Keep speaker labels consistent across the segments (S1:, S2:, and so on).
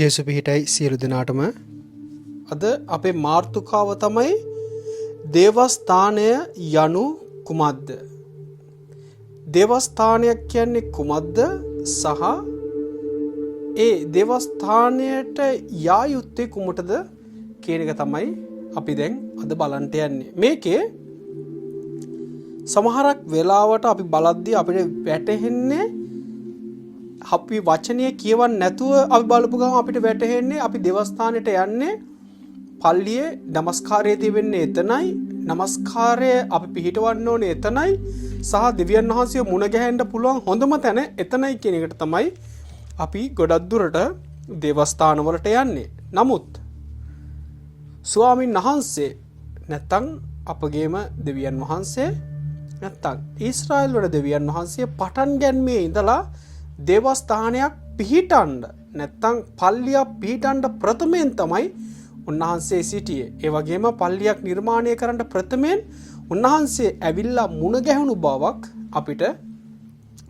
S1: ජේසු පිහිටයි සියලු දෙනාටම. අද අපේ මාර්තුකාව තමයි දේවස්ථානය යනු කුමක්ද? දේවස්ථානයක් කියන්නේ කුමක්ද සහ ඒ දේවස්ථානයට යා යුත්තේ කුමටද කියන එක තමයි අපි දැන් අද බලන්න යන්නේ. මේකේ සමහරක් වෙලාවට අපි බලද්දී අපිට වැටහෙන්නේ අපි වචනය කියවන්නේ නැතුව අපි බලපු ගමන් අපිට වැටහෙන්නේ අපි දේවස්ථානෙට යන්නේ පල්ලියේ නමස්කාරය දෙවෙන්නේ එතනයි, නමස්කාරය අපි පිළිටවන්න ඕනේ එතනයි, සහ දෙවියන් වහන්සේ මුණ ගැහෙන්න පුළුවන් හොඳම තැන එතනයි කියන එකට තමයි අපි ගොඩක් දුරට දේවස්ථාන වලට යන්නේ. නමුත් ස්වාමීන් වහන්සේ නැත්තම් අපගේම දෙවියන් වහන්සේ නැත්තම් ඊශ්‍රායෙල් වල දෙවියන් වහන්සේ පටන් ගැනීමේ ඉඳලා දේවස්ථානයක් පිහිටන්න නැත්තම් පල්ලියක් පිහිටන්න ප්‍රථමයෙන් තමයි උන්වහන්සේ සිටියේ. ඒ වගේම පල්ලියක් නිර්මාණය කරන්න ප්‍රථමයෙන් උන්වහන්සේ ඇවිල්ලා මුණ ගැහුණු බවක් අපිට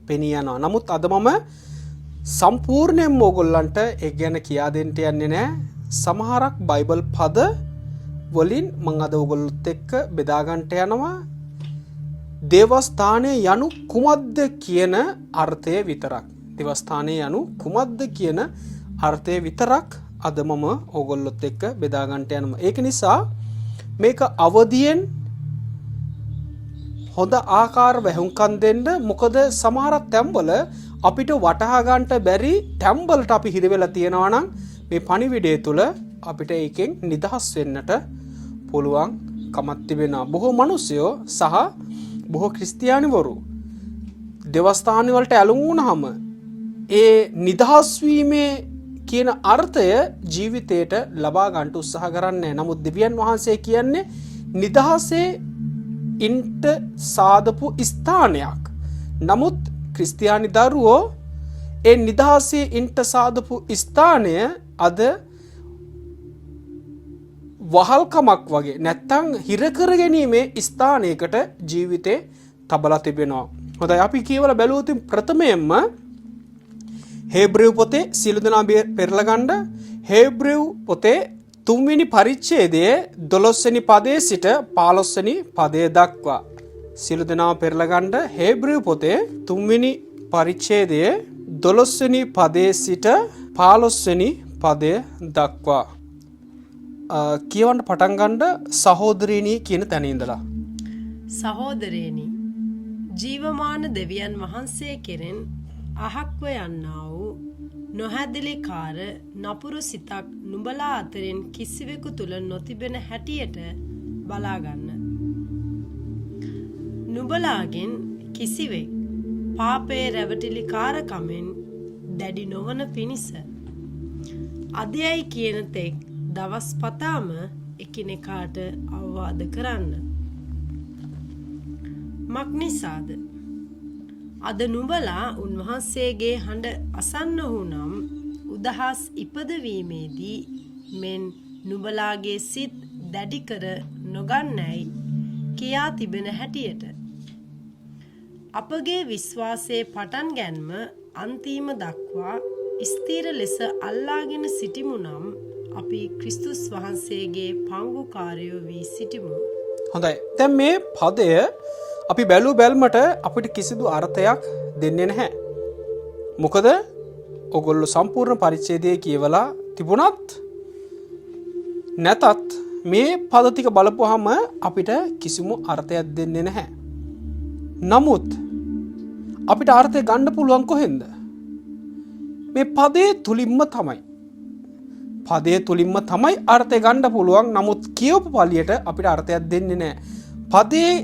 S1: පෙනී යනවා. නමුත් අද මම සම්පූර්ණයෙන්ම ඕගොල්ලන්ට ඒ ගැන කියා දෙන්න යන්නේ නැහැ. සමහරක් බයිබල් පද වලින් මම අද ඕගොල්ලොත් එක්ක බෙදා ගන්නට යනවා. දේවස්ථානය යනු කුමක්ද කියන අර්ථය විතරක්. දේවස්ථානය යනු කුමක්ද කියන අර්ථය විතරක් අද මම ඕගොල්ලොත් එක්ක බෙදා ගන්නට යනවා. ඒක නිසා මේක අවදියෙන් හොඳ ආකාර වැහුම්කම් දෙන්න. මොකද සමහර තැම්වල අපිට වටහා ගන්නට බැරි තැම්වලට අපි හිර වෙලා තියෙනවා නම් මේ පණිවිඩය තුල අපිට ඒකෙන් නිදහස් වෙන්නට පුළුවන් කමක් තිබෙනවා. බොහෝ මිනිස්සුયો සහ බොහෝ ක්‍රිස්තියානිවරු දේවස්ථාන වලට ඇලුම් වුණාම ඒ නිදහස් වීමේ කියන අර්ථය ජීවිතයට ලබා ගන්න උත්සාහ කරන්නේ. නමුත් දෙවියන් වහන්සේ කියන්නේ නිදහසේ ඉන්ට සාදපු ස්ථානයක්. නමුත් ක්‍රිස්තියානි දරුවෝ ඒ නිදහසේ ඉන්ට සාදපු ස්ථානය අද වහල්කමක් වගේ නැත්තම් හිර කර ගැනීමේ ස්ථානයකට ජීවිතේ තබලා තිබෙනවා. හොඳයි, අපි කියවලා බැලුවොත් ප්‍රථමයෙන්ම හේබ්‍රෙව් පොතේ සියලු දෙනා පෙරලා ගන්න. හේබ්‍රෙව් පොතේ 3 වෙනි පරිච්ඡේදයේ 12 වෙනි පදයේ සිට 15 වෙනි පදයේ දක්වා සියලු දෙනා පෙරලා ගන්න. හේබ්‍රෙව් පොතේ 3 වෙනි පරිච්ඡේදයේ 12 වෙනි පදයේ සිට 15 වෙනි පදය දක්වා කියවන්න පටන් ගන්න. සහෝදරේනි කියන තැන ඉඳලා.
S2: සහෝදරේනි, ජීවමාන දෙවියන් වහන්සේ කෙරෙන් අහක්ව යන්නා වූ නොහැදිලිකාර නපුරු සිතක් නුඹලා අතරින් කිසිවෙකු තුල නොතිබෙන හැටියට බලාගන්න. නුඹලාගෙන් කිසිවෙක් පාපයේ රැවටිලිකාරකමෙන් දැඩි නොවන පිණිස අධ්‍යයයි කියන තෙක් දවස් පතාම එකිනෙකාට අවවාද කරන්න. මක්නිසාද අද නුඹලා උන්වහන්සේගේ හඬ අසන්න වුනම් උදහස් ඉපදවීමේදී මෙන් නුඹලාගේ සිත් දැඩි කර නොගන්නයි කියා තිබෙන හැටියට අපගේ විශ්වාසයේ පටන් ගැන්ම අන්තිම දක්වා ස්ථිර ලෙස අල්ලාගෙන සිටිමු නම් අපි ක්‍රිස්තුස් වහන්සේගේ පංගුකාරයෝ වී සිටිමු.
S1: හොඳයි, දැන් මේ පදය අපි බැලු බැල්මට අපිට කිසිදු අර්ථයක් දෙන්නේ නැහැ. මොකද ඔගොල්ලෝ සම්පූර්ණ පරිච්ඡේදය කියවලා තිබුණත් නැතත් මේ පද ටික බලපුවාම අපිට කිසිම අර්ථයක් දෙන්නේ නැහැ. නමුත් අපිට අර්ථය ගන්න පුළුවන් කොහෙන්ද? මේ පදේ තුලින්ම තමයි. පදේ තුලින්ම තමයි අර්ථය ගන්න පුළුවන්. නමුත් කියවපු පළියට අපිට අර්ථයක් දෙන්නේ නැහැ. පදේ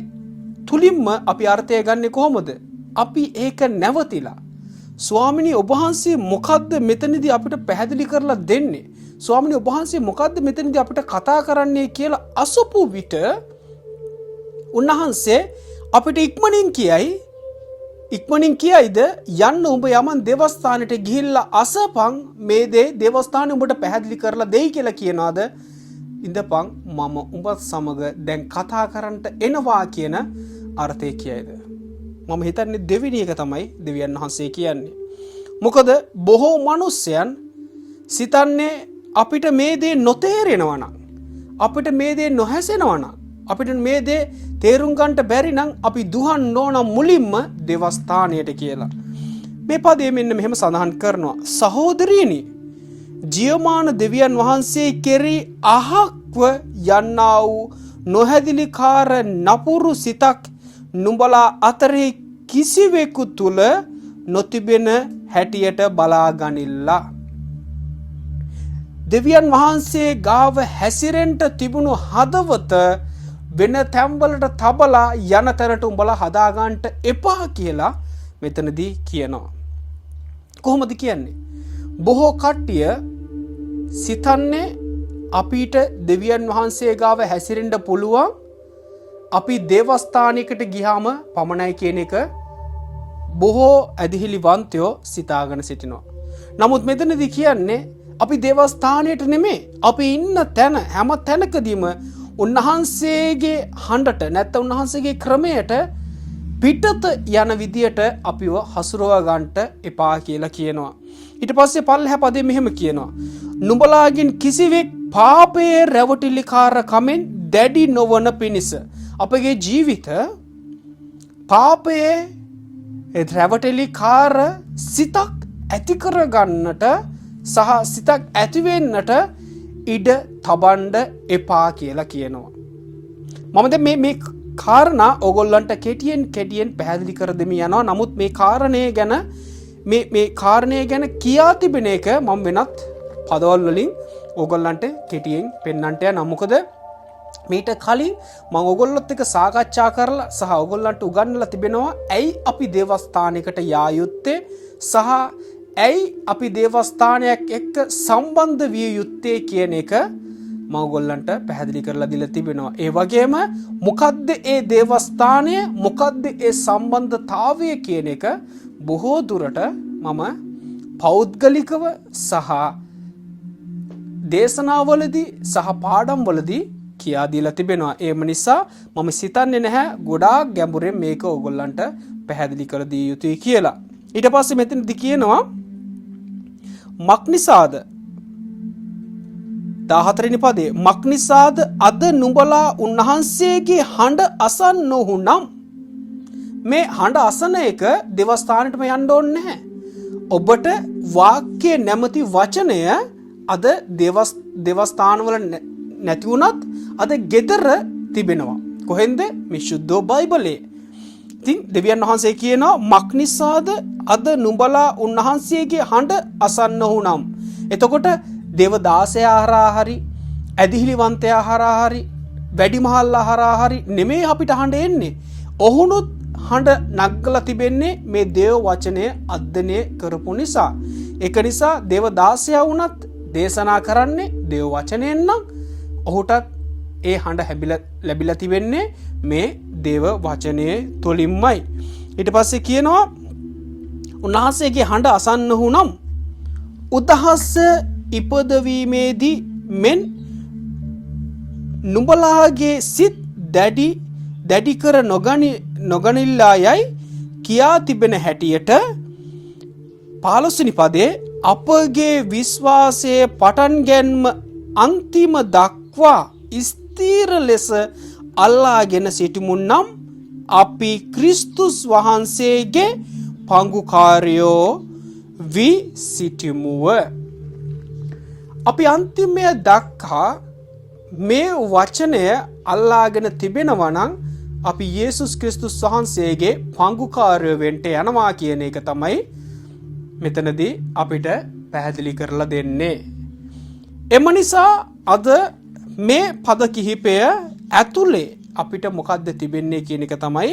S1: තුලින්ම අපි අර්ථය ගන්නෙ කොහොමද? අපි ඒක නැවතිලා ස්වාමිනී ඔබ වහන්සේ මොකද්ද මෙතනදී අපිට පැහැදිලි කරලා දෙන්නේ? ස්වාමිනී ඔබ වහන්සේ මොකද්ද මෙතනදී අපිට කතා කරන්නේ කියලා අසපු විට උන්වහන්සේ අපිට ඉක්මනින් කියයිද යන්න උඹ යමන් දේවස්ථානෙට ගිහිල්ලා අසපන් මේ දේ දේවස්ථානේ උඹට පැහැදිලි කරලා දෙයි කියලා කියනවාද? ඉඳපන් මම උඹත් සමග දැන් කතා කරන්නට එනවා කියන අර්ථය කියයිද? මම හිතන්නේ දෙවෙනි එක තමයි දෙවියන් වහන්සේ කියන්නේ. මොකද බොහෝ මිනිස්යන් සිතන්නේ අපිට මේ දේ නොතේරෙනවා නම්, අපිට මේ දේ නොහැසෙනවා නම්, අපිට මේ දේ තේරුම් ගන්නට බැරි නම් අපි දුහන්න ඕන මුලින්ම දේවස්ථානයට කියලා. මේ පදයේ මෙන්න මෙහෙම සඳහන් කරනවා. සහෝදරීනි, ජීවමාන දෙවියන් වහන්සේ කෙරෙහි අහක්ව යන්නා වූ නොහැදිලිකාර නපුරු සිතක් නුඹලා අතරේ කිසිවෙකු තුල නොතිබෙන හැටියට බලා ගනිල්ලා. දෙවියන් වහන්සේ ගාව හැසිරෙන්න තිබුණු හදවත වෙන තැන්වලට තබලා යන තැනට උඹලා හදාගන්න එපා කියලා මෙතනදී කියනවා. කොහොමද කියන්නේ? බොහෝ කට්ටිය සිතන්නේ අපිට දෙවියන් වහන්සේ ගාව හැසිරෙන්න පුළුවන් අපි දේවස්ථානයකට ගියාම පමණයි කියන එක බොහෝ ඇදහිලිවන්තයෝ සිතාගෙන සිටිනවා. නමුත් මෙතනදී කියන්නේ අපි දේවස්ථානයට නෙමෙයි, අපි ඉන්න තැන හැම තැනකදීම උන්වහන්සේගේ හඬට නැත්නම් උන්වහන්සේගේ ක්‍රමයට පිටත යන විදියට අපිව හසුරව ගන්නට එපා කියලා කියනවා. ඊට පස්සේ පල්ලෙහා පදේ මෙහෙම කියනවා. නුඹලාගෙන් කිසිවෙක් පාපයේ රැවටිලිකාර කමෙන් දැඩි නොවන පිණිස. අපගේ ජීවිත පාපයේ රැවටිලිකාර සිතක් ඇති කරගන්නට සහ සිතක් ඇතිවෙන්නට ඉඩ තබන්න එපා කියලා කියනවා. මම දැන් මේ කාරණා ඕගොල්ලන්ට කෙටියෙන් පැහැදිලි කර දෙමි යනවා. නමුත් මේ කාරණේ ගැන මේ කාරණේ ගැන කියා තිබෙන එක මම වෙනත් පදවල් වලින් ඕගොල්ලන්ට කෙටියෙන් පෙන්වන්නට යනවා. මොකද මීට කලින් මම ඕගොල්ලොත් එක්ක සාකච්ඡා කරලා සහ ඕගොල්ලන්ට උගන්වලා තිබෙනවා ඇයි අපි දේවස්ථානයකට යා යුත්තේ සහ ඇයි අපි දේවස්ථානයක් එක්ක සම්බන්ධ විය යුත්තේ කියන එක මම ඔයගොල්ලන්ට පැහැදිලි කරලා දීලා තිබෙනවා. ඒ වගේම මොකද්ද ඒ දේවස්ථානය, මොකද්ද ඒ සම්බන්ධතාවය කියන එක බොහෝ දුරට මම පෞද්ගලිකව සහ දේශනාවලදී සහ පාඩම්වලදී කියා දීලා තිබෙනවා. ඒම නිසා මම සිතන්නේ නැහැ ගොඩාක් ගැඹුරෙන් මේක ඔයගොල්ලන්ට පැහැදිලි කර දිය යුතුයි කියලා. ඊට පස්සේ මෙතනදී කියනවා මක්නිසාද 14 වෙනි පදේ මක්නිසාද අද නුඹලා උන්වහන්සේගේ හඬ අසන් නොහුනම්. මේ හඬ අසන එක දේවස්ථානෙටම යන්න ඕනේ නැහැ. ඔබට වාක්‍ය නැමැති වචනය අද දේවස්ථානවල නැති වුණත් අද ගෙදර තිබෙනවා. කොහෙන්ද? මේ සුද්ධ බයිබලයේ. ඉතින් දෙවියන් වහන්සේ කියනවා මක්නිසාද අද නුඹලා උන්වහන්සේගේ හඬ අසන් නොහුනම්. එතකොට දේවදාසයා හරහා හරි ඇදිහිලිවන්තයා හරහා හරි වැඩිමහල්ලා හරහා හරි නෙමෙයි අපිට හඬ එන්නේ. ඔහුනුත් හඬ නග්ගලා තිබෙන්නේ මේ දේව වචනය අධ්‍යයනය කරපු නිසා. ඒක නිසා දේවදාසයා වුණත් දේශනා කරන්නේ දේව වචනයෙන් නම් ඔහුටත් ඒ හඬ ලැබිලා තිබෙන්නේ මේ දේව වචනයේ තුලින්මයි. ඊට පස්සේ කියනවා උන්වහන්සේගේ හඬ අසන්න වුනම් උදහස ඉපදවීමේදී මෙන් නුඹලාගේ සිත් දැඩි කර නොගනිල්ලා යයි කියා තිබෙන හැටියට 15 වෙනි පදේ අපගේ විශ්වාසයේ පටන් ගැනීම අන්තිම දක්වා ස්ථීර ලෙස අල්ලාගෙන සිටිමු නම් අපි ක්‍රිස්තුස් වහන්සේගේ පංගුකාරයෝ වී සිටිමුව. අපි අන්තිමය දක්වා මේ වචනය අල්ලාගෙන තිබෙනවා නම් අපි යේසුස් ක්‍රිස්තුස් වහන්සේගේ පංගුකාරයෝ වෙන්න යනවා කියන එක තමයි මෙතනදී අපිට පැහැදිලි කරලා දෙන්නේ. එම නිසා අද මේ පද කිහිපය ඇතුලේ අපිට මොකද්ද තිබෙන්නේ කියන එක තමයි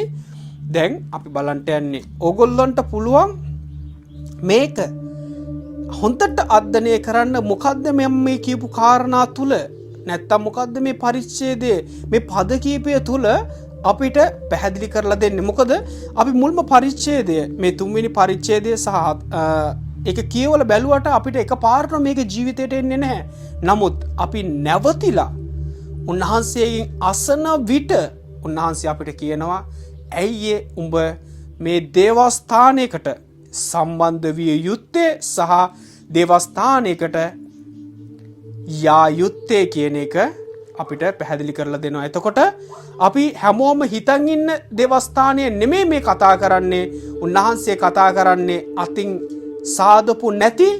S1: දැන් අපි බලන්න යන්නේ. ඕගොල්ලන්ට පුළුවන් මේක හොඳට අධ්‍යයනය කරන්න මොකද්ද මේ කියපු කාරණා තුල නැත්තම් මොකද්ද මේ පරිච්ඡේදයේ මේ පද කීපය තුල අපිට පැහැදිලි කරලා දෙන්නේ. මොකද අපි මුල්ම පරිච්ඡේදය මේ 3 වෙනි පරිච්ඡේදය සහ ඒක කියවල බැලුවට අපිට එකපාරටම මේක ජීවිතයට එන්නේ නැහැ. නමුත් අපි නැවතිලා උන්වහන්සේගෙන් අසන විට උන්වහන්සේ අපිට කියනවා ඇයි උඹ මේ දේවස්ථානයකට සම්බන්ධ විය යුත්තේ සහ දේවස්ථානයකට යා යුත්තේ කියන එක අපිට පැහැදිලි කරලා දෙනවා. එතකොට අපි හැමෝම හිතන් ඉන්න දේවස්ථානය නෙමෙයි මේ කතා කරන්නේ. උන්වහන්සේ කතා කරන්නේ අතින් සාදපු නැති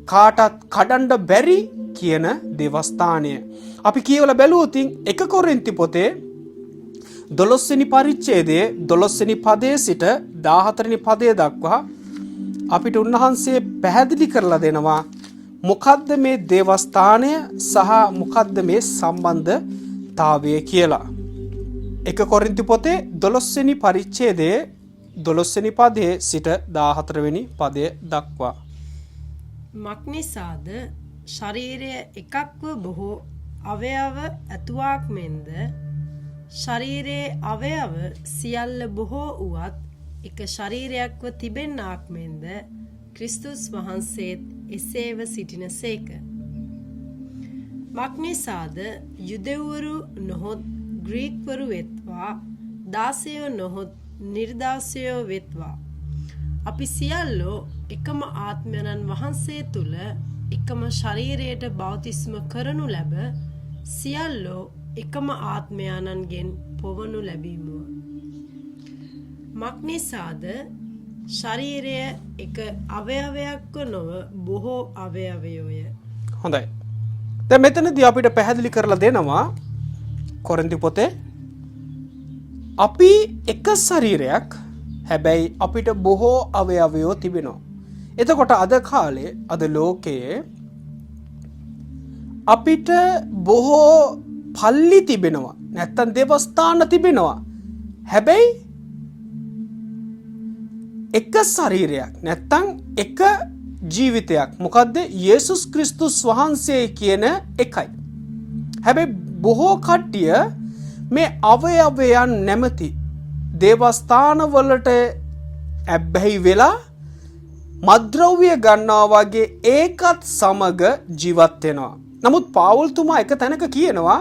S1: කාටත් කඩන්න බැරි කියන දේවස්ථානය. අපි කියවලා බැලුවොත් 1 කොරින්ති පොතේ 12 වෙනි පරිච්ඡේදයේ 12 වෙනි පදයේ සිට 14 වෙනි පදය දක්වා අපිට උන්වහන්සේ පැහැදිලි කරලා දෙනවා මොකද්ද මේ දේවස්ථානය සහ මොකද්ද මේ සම්බන්ධතාවය කියලා. 1 කොරින්ති පොතේ 12 වෙනි පරිච්ඡේදයේ 12 වෙනි පදයේ සිට 14 වෙනි පදය දක්වා.
S2: මක්නිසාද ශරීරය එකක්ව බොහෝ අවයව ඇතුවාක් මෙන්ද ශරීරයේ අවයව සියල්ල බොහෝ වුවත් එක ශරීරයක්ව තිබෙන්නාක් මෙන්ද ක්‍රිස්තුස් වහන්සේත් එසේව සිටිනසේක. මක්නිසාද යුදෙව්වරු නොහොත් ග්‍රීක්වරු වෙත්වා දාසයෝ නොහොත් නිර්දාසයෝ වෙත්වා අපි සියල්ලෝ එකම ආත්මයණන් වහන්සේ තුල එකම ශරීරයට බෞතිස්ම කරනු ලැබ සියල්ලෝ එකම ආත්මයන්ගෙන් පොවනු ලැබීමුව. මක්නිසාද ශරීරය එක අවයවයක්ව නොව බොහෝ අවයවයෝය.
S1: හොඳයි. දැන් මෙතනදී අපිට පැහැදිලි කරලා දෙනවා කොරින්ති පොතේ අපි එක ශරීරයක් හැබැයි අපිට බොහෝ අවයවයෝ තිබෙනවා. එතකොට අද කාලේ අද ලෝකයේ අපිට බොහෝ පල්ලි තිබෙනවා. නැත්තම් දේවස්ථාන තිබෙනවා. හැබැයි එක ශරීරයක් නැත්තම් එක ජීවිතයක් මොකද්ද යේසුස් ක්‍රිස්තුස් වහන්සේ කියන එකයි. හැබැයි බොහෝ කට්ටිය මේ අවයවයන් නැමැති දේවස්ථාන වලට ඇබ්බැහි වෙලා මද්ද්‍රව්‍ය ගන්නවා වගේ ඒකත් සමග ජීවත් වෙනවා. නමුත් පාවුල් තුමා එක තැනක කියනවා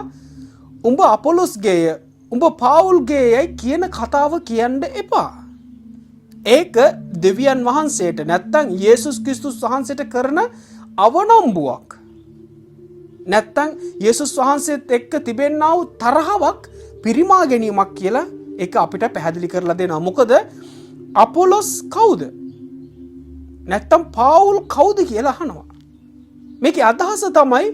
S1: උඹ අපොලොස්ගේය උඹ පාවුල්ගේයයි කියන කතාව කියන්න එපා. ඒක දෙවියන් වහන්සේට නැත්තම් යේසුස් ක්‍රිස්තුස් වහන්සේට කරන අවනම්බුවක්. නැත්තම් යේසුස් වහන්සේත් එක්ක තිබෙනා වූ තරහවක් පිරිමා ගැනීමක් කියලා ඒක අපිට පැහැදිලි කරලා දෙනවා. මොකද අපොලොස් කවුද? නැත්තම් පාවුල් කවුද කියලා අහනවා. මේකේ අදහස තමයි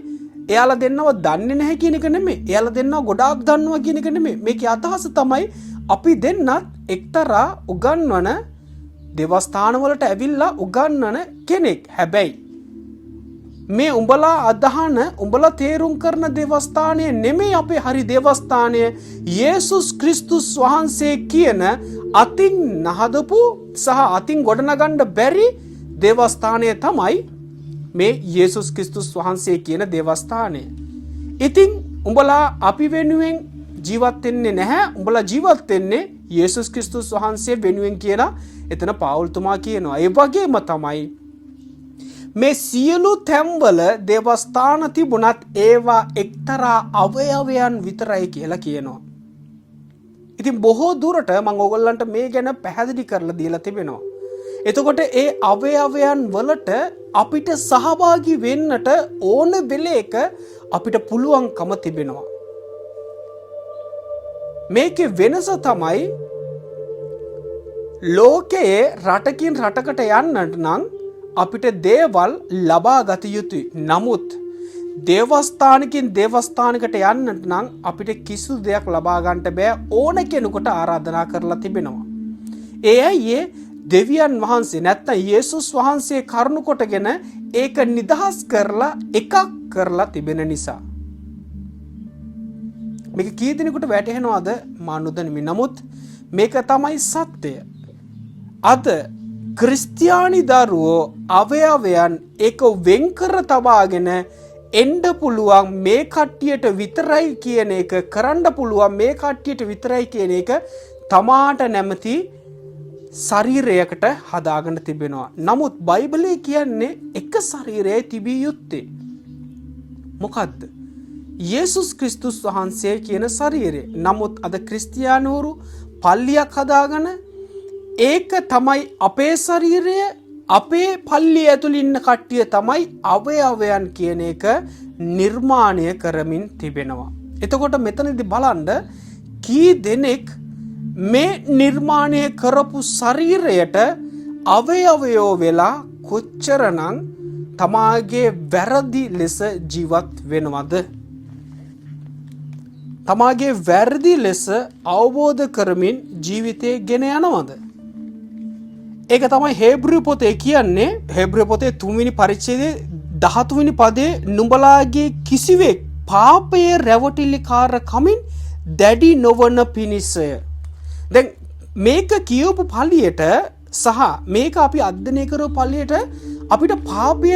S1: එයාලා දෙන්නව දන්නේ නැහැ කියන එක නෙමෙයි. එයාලා දෙන්නව ගොඩාක් දන්නවා කියන එක නෙමෙයි. මේකේ අදහස තමයි අපි දෙන්නත් එක්තරා උගන්වන දේවස්ථාන වලට ඇවිල්ලා උගන්වන කෙනෙක්. හැබැයි මේ උඹලා අදහන උඹලා තේරුම් කරන දේවස්ථානය නෙමෙයි අපේ හරි දේවස්ථානය. යේසුස් ක්‍රිස්තුස් වහන්සේ කියන අතින් නහදපු සහ අතින් ගොඩනගන්න බැරි දේවස්ථානය තමයි මේ යේසුස් ක්‍රිස්තුස් වහන්සේ කියන දේවස්ථානය. ඉතින් උඹලා අපි වෙනුවෙන් ජීවත් වෙන්නේ නැහැ. උඹලා ජීවත් වෙන්නේ යේසුස් ක්‍රිස්තුස් වහන්සේ වෙනුවෙන් කියලා එතන පාවුල් තුමා කියනවා. ඒ වගේම තමයි මේ සියලු තැන්වල දේවස්ථාන තිබුණත් ඒවා එක්තරා අවයවයන් විතරයි කියලා කියනවා. ඉතින් බොහෝ දුරට මම ඔයගොල්ලන්ට මේ ගැන පැහැදිලි කරලා දීලා තිබෙනවා. එතකොට ඒ අවයවයන් වලට අපිට සහභාගී වෙන්නට ඕන වෙලේක අපිට පුළුවන්කම තිබෙනවා. මේකේ වෙනස තමයි ලෝකයේ රටකින් රටකට යන්නට නම් අපිට දේවල් ලබා ගත යුතුයි. නමුත් දේවස්ථානකින් දේවස්ථානකට යන්නට නම් අපිට කිසිදු දෙයක් ලබා ගන්නට බෑ. ඕන කෙනෙකුට ආරාධනා කරලා තිබෙනවා. ඒ අය දෙවියන් වහන්සේ නැත්තම් යේසුස් වහන්සේ කරුණු කොටගෙන ඒක නිදහස් කරලා එකක් කරලා තිබෙන නිසා. මේක කී දිනකට වැටහෙනවද මා නොදනිමි. නමුත් මේක තමයි සත්‍යය. අද ක්‍රිස්තියානි දරුවෝ අවයවයන් ඒක වෙන් කර තබාගෙන එන්න පුළුවන් මේ කට්ටියට විතරයි කියන එක කරන්න පුළුවන් මේ කට්ටියට විතරයි කියන එක තමාට නැමති ශරීරයකට හදාගෙන තිබෙනවා. නමුත් බයිබලයේ කියන්නේ එක ශරීරයයි තිබිය යුත්තේ. මොකද්ද? යේසුස් ක්‍රිස්තුස් වහන්සේ කියන ශරීරය. නමුත් අද ක්‍රිස්තියානෝරු පල්ලියක් හදාගෙන ඒක තමයි අපේ ශරීරය අපේ පල්ලිය ඇතුළේ ඉන්න කට්ටිය තමයි අවයවයන් කියන එක නිර්මාණය කරමින් තිබෙනවා. එතකොට මෙතනදී බලන්න කී දෙනෙක් මේ නිර්මාණය කරපු ශරීරයට අවයවයෝ වෙලා කොච්චරනම් තමාගේ වැරදි ලෙස ජීවත් වෙනවද? තමාගේ වැරදි ලෙස අවබෝධ කරමින් ජීවිතේ ගෙන යනවද? ඒක තමයි හේබ්‍රුව පොතේ කියන්නේ. හේබ්‍රුව පොතේ 3 වෙනි පරිච්ඡේදයේ 13 වෙනි පදයේ නුඹලාගේ කිසිවෙක් පාපයේ රැවටිලිකාර කමින් දැඩි නොවන පිණිසය. දැන් මේක කියවපු පළියට සහ මේක අපි අධ්‍යයනය කරපු පළියට අපිට පාපය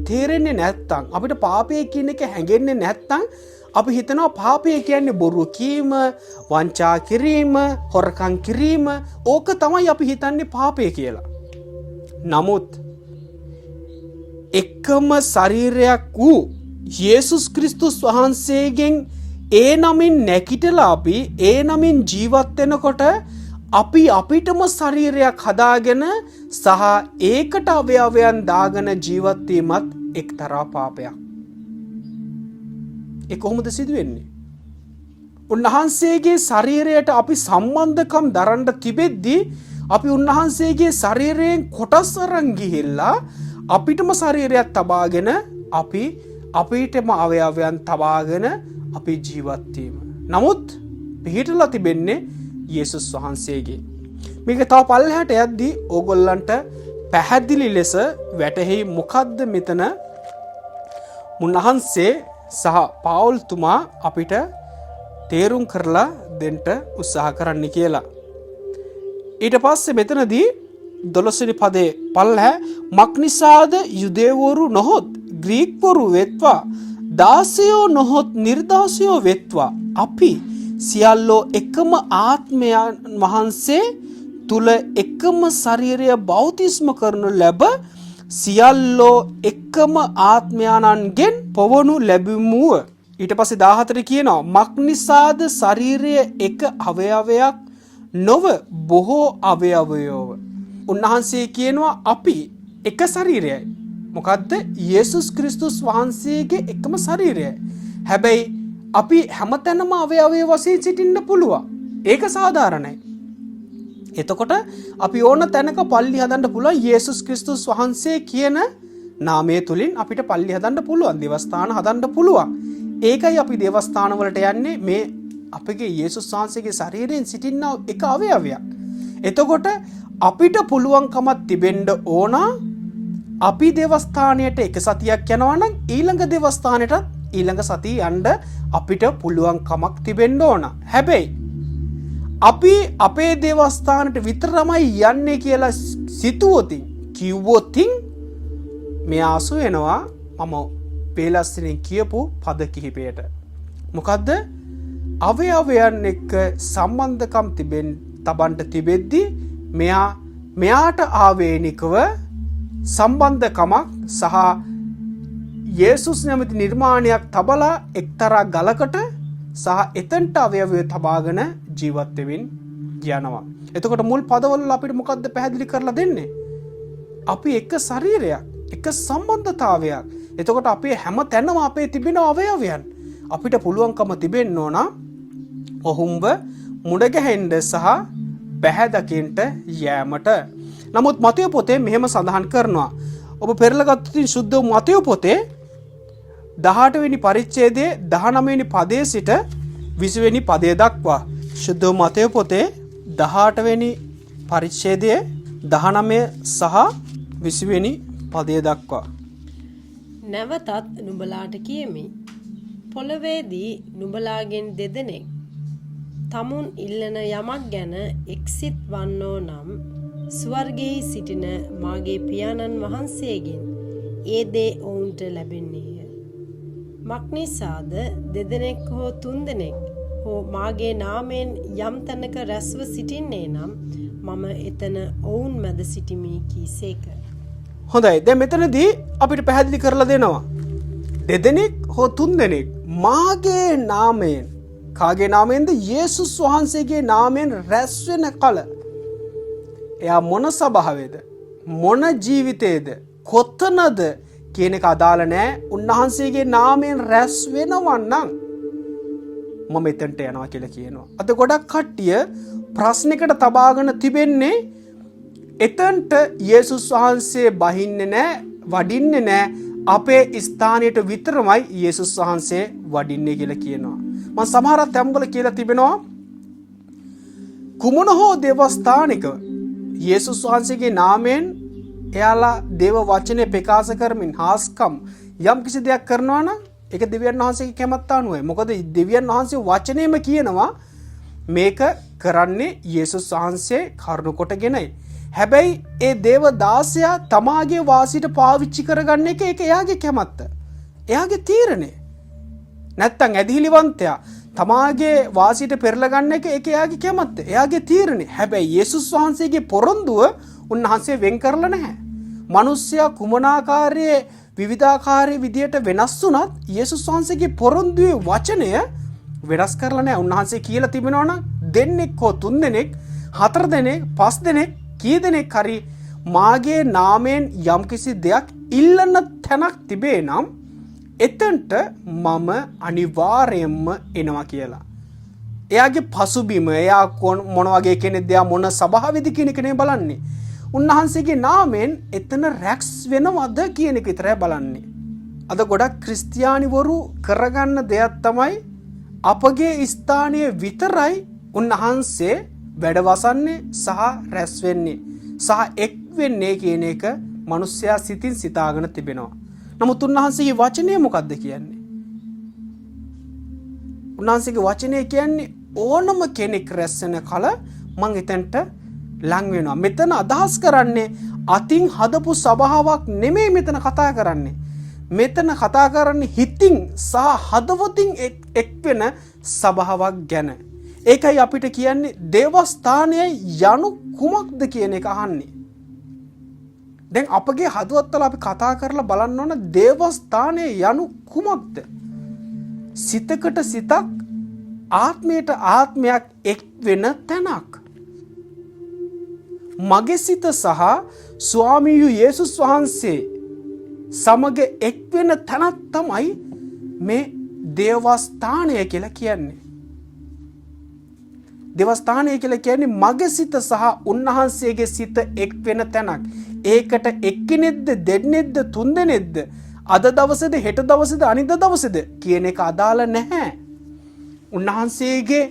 S1: තේරෙන්නේ නැත්තම්, අපිට පාපය කියන එක හැඟෙන්නේ නැත්තම් අපි හිතනවා පාපය කියන්නේ බොරු කීම, වංචා කිරීම, හොරකම් කිරීම, ඕක තමයි අපි හිතන්නේ පාපය කියලා. නමුත් එකම ශරීරයක් වූ යේසුස් ක්‍රිස්තුස් වහන්සේගෙන් ඒ නමින් නැගිටලා අපි ඒ නමින් ජීවත් වෙනකොට අපි අපිටම ශරීරයක් හදාගෙන සහ ඒකට අවයවයන් දාගෙන ජීවත් වීමත් එක්තරා පාපයක්. ඒ කොහොමද සිදු වෙන්නේ? උන්වහන්සේගේ ශරීරයට අපි සම්බන්ධකම් දරන්න තිබෙද්දී අපි උන්වහන්සේගේ ශරීරයෙන් කොටස් අරන් ගිහිල්ලා අපිටම ශරීරයක් තබාගෙන අපි අපිටම අවයවයන් තබාගෙන අපි ජීවත් වීම. නමුත් පිළිහිටලා තිබෙන්නේ යේසුස් වහන්සේගේ. මේක තව පල්ලෙහාට යද්දී ඕගොල්ලන්ට පැහැදිලි ලෙස වැටහෙයි මොකද්ද මෙතන මුන්වහන්සේ සහ පාවුල්තුමා අපිට තේරුම් කරලා දෙන්න උත්සාහ කරන්න කියලා. ඊට පස්සේ මෙතනදී 12 වෙනි පදයේ පල්ලෙහා මක්නිසාද යුදේවරු නොහොත් ග්‍රීක්වරු වෙත්වා දාසයෝ නොහොත් නිර්දාසයෝ වෙත්වා අපි සියල්ලෝ එකම ආත්මයන් වහන්සේ තුල එකම ශරීරය බෞතිස්ම කරනු ලැබ සියල්ලෝ එකම ආත්මයන්ගෙන් පවනු ලැබුමුව. ඊට පස්සේ 14 කියනවා මක්නිසාද ශරීරය එක අවයවයක් නොව බොහෝ අවයවයෝව. උන්වහන්සේ කියනවා අපි එක ශරීරයයි. මොකද්ද? යේසුස් ක්‍රිස්තුස් වහන්සේගේ එකම ශරීරයයි. හැබැයි අපි හැමතැනම අවයවය වශයෙන් සිටින්න පුළුවන්. ඒක සාධාරණයි. එතකොට අපි ඕන තැනක පල්ලි හදන්න පුළුවන්. යේසුස් ක්‍රිස්තුස් වහන්සේ කියන නාමය තුලින් අපිට පල්ලි හදන්න පුළුවන්. දේවස්ථාන හදන්න පුළුවන්. ඒකයි අපි දේවස්ථාන වලට යන්නේ මේ අපගේ යේසුස් වහන්සේගේ ශරීරයෙන් සිටින එක අවයවයක්. එතකොට අපිට පුළුවන්කමක් තිබෙන්න ඕන අපි දේවස්ථානයට එක සතියක් යනවා නම් ඊළඟ දේවස්ථානයටත් ඊළඟ සතිය යන්න අපිට පුළුවන්කමක් තිබෙන්න ඕන. හැබැයි අපි අපේ දේවස්ථානට විතරමයි යන්නේ කියලා සිතුවොතින් කිව්වොතින් මේ ආසු වෙනවා මම පෙළස්සිනේ කියපු පද කිහිපයට. මොකද්ද? අවයවයන් එක්ක සම්බන්ධකම් තබන්න තිබෙද්දී මෙයාට ආවේනිකව සම්බන්ධකමක් සහ යේසුස් නැමැති නිර්මාණයක් තබලා එක්තරා ගලකට සහ එතනට අවයවය තබාගෙන ජීවත් වෙමින් යනවා. එතකොට මුල් පදවල අපිට මොකද්ද පැහැදිලි කරලා දෙන්නේ? අපි එක ශරීරයක්, එක සම්බන්ධතාවයක්. එතකොට අපේ හැම තැනම අපේ තිබෙන අවයවයන් අපිට පුළුවන්කම තිබෙන්න ඕන ඔහුම්බ මුඩ ගැහෙන්න සහ බැහැ දකින්න යෑමට. නමුත් මතය පොතේ මෙහෙම සඳහන් කරනවා. ඔබ පෙරලගත්තු සුද්ධ මතය පොතේ 18 වෙනි පරිච්ඡේදයේ 19 වෙනි පදයේ සිට 20 වෙනි පදය දක්වා. සුද්ධ මතය පොතේ 18 වෙනි පරිච්ඡේදයේ 19 සහ 20 වෙනි පදය දක්වා.
S2: නැවතත් නුඹලාට කියමි. පොළවේදී නුඹලාගෙන් දෙදෙනෙක් තමුන් ඉල්ලන යමක් ගැන එක්සිත් වන්නෝ නම් ස්වර්ගයේ සිටින මාගේ පියාණන් වහන්සේගෙන් ඒ දේ ඔවුන්ට ලැබෙන්නේය. මක්නිසාද දෙදෙනෙක් හෝ තුන්දෙනෙක් හෝ මාගේ නාමයෙන් යම් තැනක රැස්ව සිටින්නේ නම් මම එතන ඔවුන් මැද සිටිමි කීසේක.
S1: හොඳයි. දැන් මෙතනදී අපිට පැහැදිලි කරලා දෙනවා. දෙදෙනෙක් හෝ තුන්දෙනෙක් මාගේ නාමයෙන්, කාගේ නාමයෙන්ද? යේසුස් වහන්සේගේ නාමයෙන් රැස් වෙන කල එයා මොන සභාවේද? මොන ජීවිතේද කොතනද කියන එක අදාළ නැහැ. උන්වහන්සේගේ නාමයෙන් රැස් වෙනවා නම් මම එතනට යනවා කියලා කියනවා. අද ගොඩක් කට්ටිය ප්‍රශ්නයකට තබාගෙන තිබෙන්නේ එතනට යේසුස් වහන්සේ බහින්නේ නැහැ, වඩින්නේ නැහැ. අපේ ස්ථානයට විතරමයි යේසුස් වහන්සේ වඩින්නේ කියලා කියනවා. මම සමහර තැන්වල කියලා තිබෙනවා කුමන හෝ දේවස්ථානික යේසුස් වහන්සේගේ නාමයෙන් එයාලා දේව වචනේ ප්‍රකාශ කරමින් හාස්කම් යම් කිසි දෙයක් කරනවා නම් ඒක දෙවියන් වහන්සේගේ කැමැත්ත අනුවයි. මොකද දෙවියන් වහන්සේ වචනේම කියනවා මේක කරන්නේ යේසුස් වහන්සේ කරුණ කොටගෙනයි. හැබැයි ඒ දේව දාසයා තමාගේ වාසියට පාවිච්චි කරගන්න එක ඒක එයාගේ කැමැත්ත. එයාගේ තීරණය. නැත්තම් ඇදහිලිවන්තයා තමාගේ වාසියට පෙරලා ගන්න එක ඒක එයාගේ කැමැත්ත. එයාගේ තීරණය. හැබැයි යේසුස් වහන්සේගේ පොරොන්දුව උන්වහන්සේ වෙන් කරලා නැහැ. මිනිස්සයා කුමනාකාරයේ විවිධාකාරයේ විදියට වෙනස් වුණත් යේසුස් වහන්සේගේ පොරොන්දුවේ වචනය වෙනස් කරලා නැහැ. උන්වහන්සේ කියලා තිබෙනවා නම් දෙන්නෙක් හෝ තුන් දෙනෙක්, හතර දෙනෙක්, පස් දෙනෙක් කී දෙනෙක් හරි මාගේ නාමයෙන් යම්කිසි දෙයක් ඉල්ලන තැනක් තිබේ නම් එතනට මම අනිවාර්යයෙන්ම එනවා කියලා. එයාගේ පසුබිම, එයා මොන වගේ කෙනෙක්ද, එයා මොන සභාවෙද කියන එක නේ බලන්නේ. උන්වහන්සේගේ නාමයෙන් එතන රැක්ස් වෙනවද කියන එක විතරයි බලන්නේ. අද ගොඩක් ක්‍රිස්තියානිවරු කරගන්න දෙයක් තමයි අපගේ ස්ථානයේ විතරයි උන්වහන්සේ වැඩවසන්නේ සහ රැස් වෙන්නේ සහ එක් වෙන්නේ කියන එක මිනිස්සයා සිතින් සිතාගෙන තිබෙනවා. නමුත් උන්වහන්සේගේ වචනය මොකක්ද කියන්නේ? උන්වහන්සේගේ වචනය කියන්නේ ඕනම කෙනෙක් රැස් වෙන කල මං එතනට ලං වෙනවා. මෙතන අදහස් කරන්නේ අතින් හදපු සභාවක් නෙමෙයි මෙතන කතා කරන්නේ. මෙතන කතා කරන්නේ හිතින් සහ හදවතින් එක් වෙන සභාවක් ගැන. ඒකයි අපිට කියන්නේ දේවස්ථානයේ යනු කුමක්ද කියන එක අහන්නේ. දැන් අපගේ හදවතවල අපි කතා කරලා බලන්න ඕන දේවස්ථානයේ යනු කුමක්ද? සිතකට සිතක්, ආත්මයට ආත්මයක් එක් වෙන තැනක්. මගේ සිත සහ ස්වාමී යේසුස් වහන්සේ සමග එක් වෙන තැනක් තමයි මේ දේවස්ථානය කියලා කියන්නේ. දේවස්ථානය කියලා කියන්නේ මගේ සිත සහ උන්වහන්සේගේ සිත එක් වෙන තැනක්. ඒකට එක්කෙනෙක්ද, දෙන්නෙක්ද, තුන්දෙනෙක්ද, අද දවසේද, හෙට දවසේද, අනිද්දා දවසේද කියන එක අදාළ නැහැ. උන්වහන්සේගේ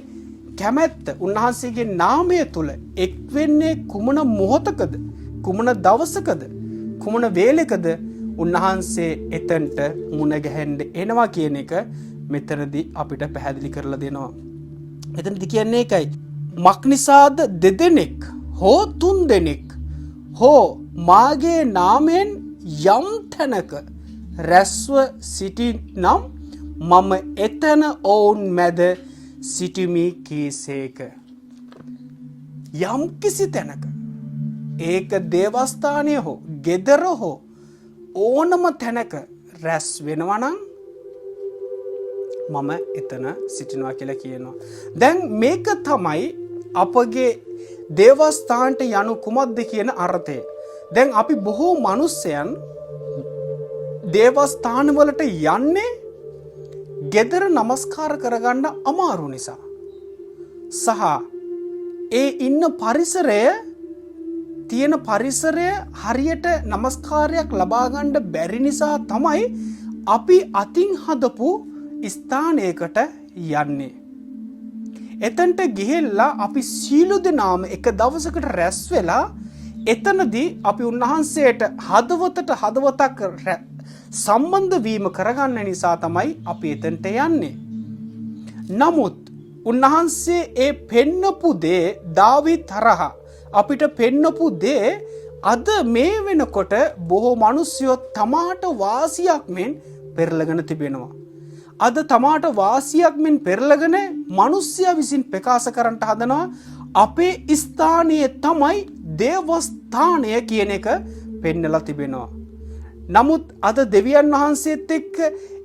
S1: කැමැත්ත, උන්වහන්සේගේ නාමය තුල එක් වෙන්නේ කුමන මොහොතකද, කුමන දවසකද, කුමන වේලකද උන්වහන්සේ එතනට මුණ ගැහෙන්න එනවා කියන එක මෙතනදී අපිට පැහැදිලි කරලා දෙනවා. මෙතනදී කියන්නේ ඒකයි. මක්නිසාද දෙදෙනෙක් හෝ තුන් දෙනෙක් හෝ මාගේ නාමයෙන් යම් තැනක රැස්ව සිටිනම් මම එතන ඔවුන් මැද සිටිමි කීසේක. යම් කිසි තැනක, ඒක දේවස්ථානය හෝ ගෙදර හෝ ඕනම තැනක රැස් වෙනවා නම් මම එතන සිටිනවා කියලා කියනවා. දැන් මේක තමයි අපගේ දේවස්ථානට යනු කුමක්ද කියන අර්ථය. දැන් අපි බොහෝ මිනිස්සයන් දේවස්ථානවලට යන්නේ ගෙදර නමස්කාර කරගන්න අමාරු නිසා සහ ඒ ඉන්න පරිසරය තියෙන පරිසරය හරියට නමස්කාරයක් ලබා ගන්න බැරි නිසා තමයි අපි අතින් හදපු ස්ථානයකට යන්නේ. එතනට ගිහිල්ලා අපි සීලු දෙනාම එක දවසකට රැස් වෙලා එතනදී අපි උන්වහන්සේට හදවතට හදවතක් සම්බන්ධ වීම කරගන්න නිසා තමයි අපි එතනට යන්නේ. නමුත් උන්වහන්සේ ඒ පෙන්නපු දේ දාවිත් හරහා අපිට පෙන්නපු දේ අද මේ වෙනකොට බොහෝ මිනිස්සුયો තමාට වාසියක් මෙන් පෙරලගෙන තිබෙනවා. අද තමාට වාසියක් මෙන් පෙරලගෙන මිනිස්සයා විසින් ප්‍රකාශ කරන්නට හදනවා අපේ ස්ථානයේ තමයි දේවස්ථානය කියන එක පෙන්නලා තිබෙනවා. නමුත් අද දෙවියන් වහන්සේත් එක්ක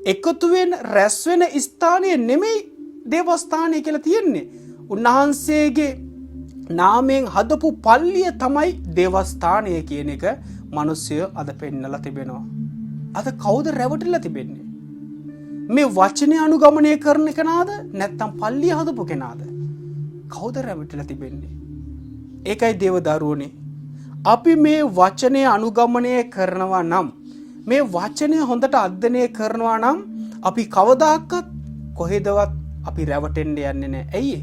S1: එකතු වෙන රැස් වෙන ස්ථානය නෙමෙයි දේවස්ථානය කියලා තියෙන්නේ. උන්වහන්සේගේ නාමයෙන් හදපු පල්ලිය තමයි දේවස්ථානය කියන එක මිනිස්සු අද පෙන්නලා තිබෙනවා. අද කවුද රැවටිලා තිබෙන්නේ? මේ වචනේ අනුගමනය කරන කෙනාද නැත්නම් පල්ලිය හදපු කෙනාද? කවුද රැවටිලා තිබෙන්නේ? ඒකයි දේව දරුවනේ. අපි මේ වචනේ අනුගමනය කරනවා නම්, මේ වචනය හොඳට අධ්‍යයනය කරනවා නම් අපි කවදාකවත් කොහෙදවත් අපි රැවටෙන්න යන්නේ නැහැ. ඇයි?